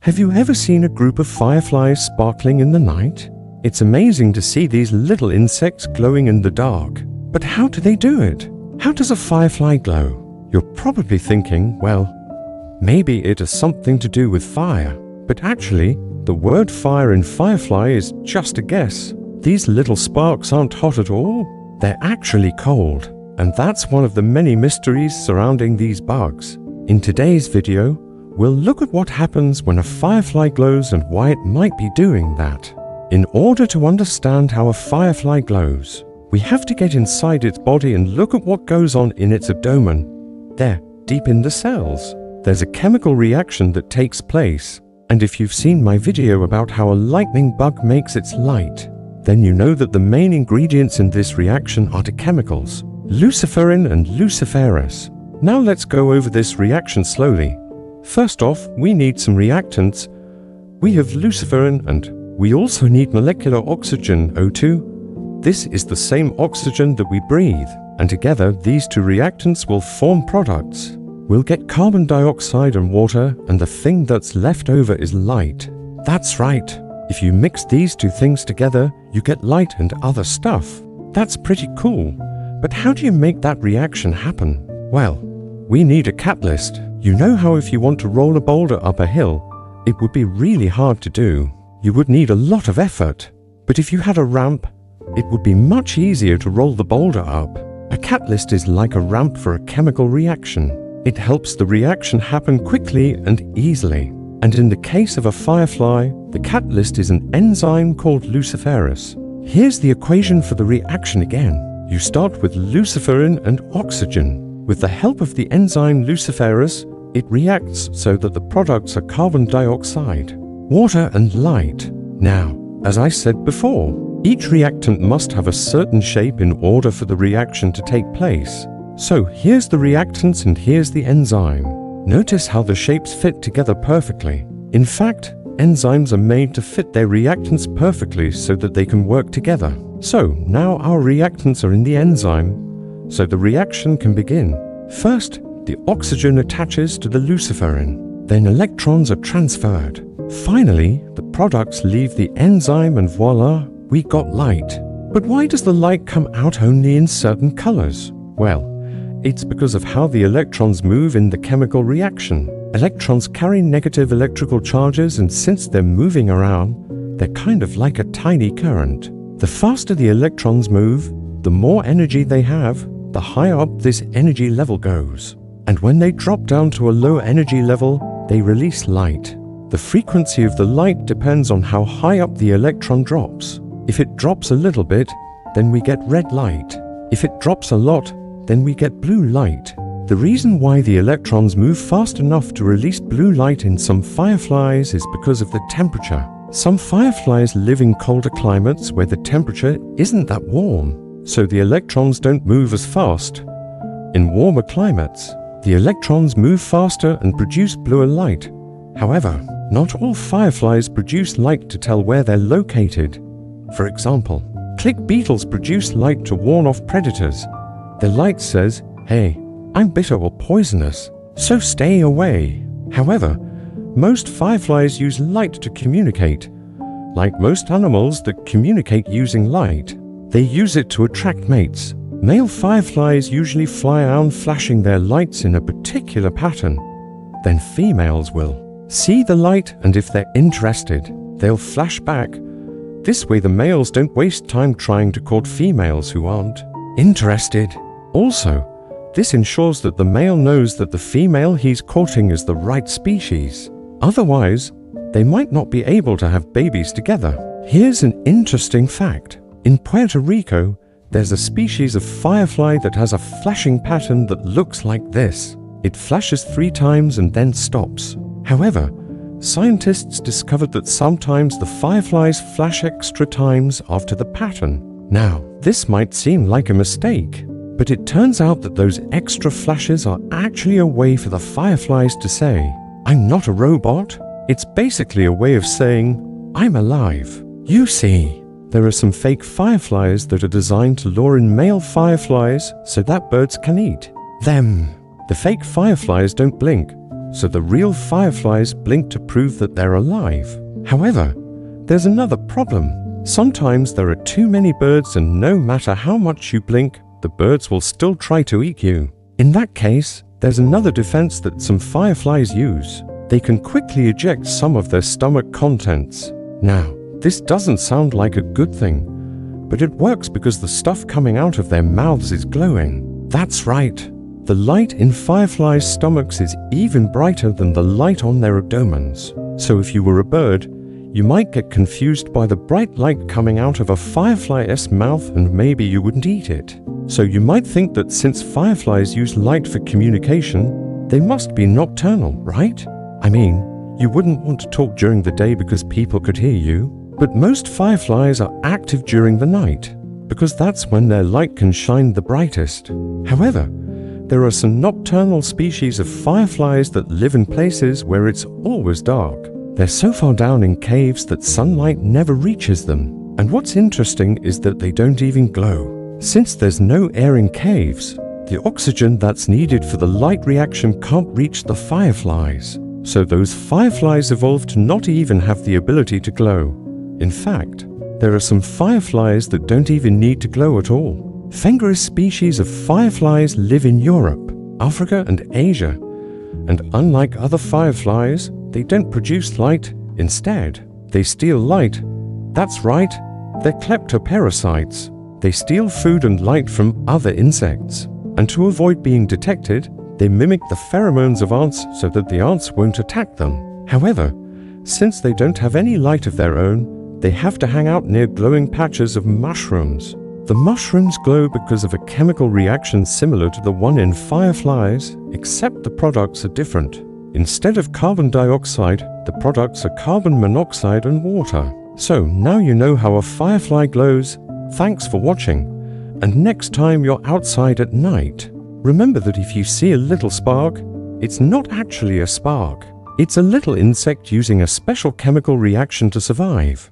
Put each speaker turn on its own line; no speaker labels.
Have you ever seen a group of fireflies sparkling in the night? It's amazing to see these little insects glowing in the dark. But how do they do it? How does a firefly glow? You're probably thinking, well, maybe it has something to do with fire. But actually, the word fire in firefly is just a guess. These little sparks aren't hot at all. They're actually cold. And that's one of the many mysteries surrounding these bugs. In today's video, we'll look at what happens when a firefly glows and why it might be doing that. In order to understand how a firefly glows, we have to get inside its body and look at what goes on in its abdomen. There, deep in the cells, there's a chemical reaction that takes place. And if you've seen my video about how a lightning bug makes its light, then you know that the main ingredients in this reaction are the chemicals, luciferin and luciferase. Now let's go over this reaction slowly. First off, we need some reactants. We have luciferin and we also need molecular oxygen, O2. This is the same oxygen that we breathe, and together these two reactants will form products. We'll get carbon dioxide and water, and the thing that's left over is light. That's right. If you mix these two things together, you get light and other stuff. That's pretty cool. But how do you make that reaction happen? Well, we need a catalyst. You know how if you want to roll a boulder up a hill, it would be really hard to do. You would need a lot of effort. But if you had a ramp, it would be much easier to roll the boulder up. A catalyst is like a ramp for a chemical reaction. It helps the reaction happen quickly and easily. And in the case of a firefly, the catalyst is an enzyme called luciferase. Here's the equation for the reaction again. You start with luciferin and oxygen. With the help of the enzyme luciferase, it reacts so that the products are carbon dioxide, water and light. Now, as I said before, each reactant must have a certain shape in order for the reaction to take place. So here's the reactants and here's the enzyme. Notice how the shapes fit together perfectly. In fact, enzymes are made to fit their reactants perfectly so that they can work together. So now our reactants are in the enzyme, so the reaction can begin. First, the oxygen attaches to the luciferin. Then electrons are transferred. Finally, the products leave the enzyme and voila, we got light. But why does the light come out only in certain colors? Well, it's because of how the electrons move in the chemical reaction. Electrons carry negative electrical charges, and since they're moving around, they're kind of like a tiny current. The faster the electrons move, the more energy they have, the higher up this energy level goes. And when they drop down to a low energy level, they release light. The frequency of the light depends on how high up the electron drops. If it drops a little bit, then we get red light. If it drops a lot, then we get blue light. The reason why the electrons move fast enough to release blue light in some fireflies is because of the temperature. Some fireflies live in colder climates where the temperature isn't that warm, so the electrons don't move as fast. In warmer climates, the electrons move faster and produce bluer light. However, not all fireflies produce light to tell where they're located. For example, click beetles produce light to warn off predators. Their light says, "Hey, I'm bitter or poisonous, so stay away." However, most fireflies use light to communicate. Like most animals that communicate using light, they use it to attract mates. Male fireflies usually fly around flashing their lights in a particular pattern. Then females will see the light, and if they're interested, they'll flash back. This way the males don't waste time trying to court females who aren't interested. Also, this ensures that the male knows that the female he's courting is the right species. Otherwise, they might not be able to have babies together. Here's an interesting fact. In Puerto Rico, there's a species of firefly that has a flashing pattern that looks like this. It flashes 3 times and then stops. However, scientists discovered that sometimes the fireflies flash extra times after the pattern. Now, this might seem like a mistake, but it turns out that those extra flashes are actually a way for the fireflies to say, "I'm not a robot." It's basically a way of saying, "I'm alive." You see, there are some fake fireflies that are designed to lure in male fireflies so that birds can eat them. The fake fireflies don't blink, so the real fireflies blink to prove that they're alive. However, there's another problem. Sometimes there are too many birds, and no matter how much you blink, the birds will still try to eat you. In that case, there's another defense that some fireflies use. They can quickly eject some of their stomach contents. Now, this doesn't sound like a good thing, but it works because the stuff coming out of their mouths is glowing. That's right. The light in fireflies' stomachs is even brighter than the light on their abdomens. So if you were a bird, you might get confused by the bright light coming out of a firefly's mouth, and maybe you wouldn't eat it. So you might think that since fireflies use light for communication, they must be nocturnal, right? I mean, you wouldn't want to talk during the day because people could hear you, but most fireflies are active during the night, because that's when their light can shine the brightest. However, there are some nocturnal species of fireflies that live in places where it's always dark. They're so far down in caves that sunlight never reaches them. And what's interesting is that they don't even glow. Since there's no air in caves, the oxygen that's needed for the light reaction can't reach the fireflies. So those fireflies evolved to not even have the ability to glow. In fact, there are some fireflies that don't even need to glow at all. Fengaris species of fireflies live in Europe, Africa, and Asia. And unlike other fireflies, they don't produce light. Instead, they steal light. That's right, they're kleptoparasites. They steal food and light from other insects. And to avoid being detected, they mimic the pheromones of ants so that the ants won't attack them. However, since they don't have any light of their own, they have to hang out near glowing patches of mushrooms. The mushrooms glow because of a chemical reaction similar to the one in fireflies, except the products are different. Instead of carbon dioxide, the products are carbon monoxide and water. So now you know how a firefly glows. Thanks for watching. And next time you're outside at night, remember that if you see a little spark, it's not actually a spark. It's a little insect using a special chemical reaction to survive.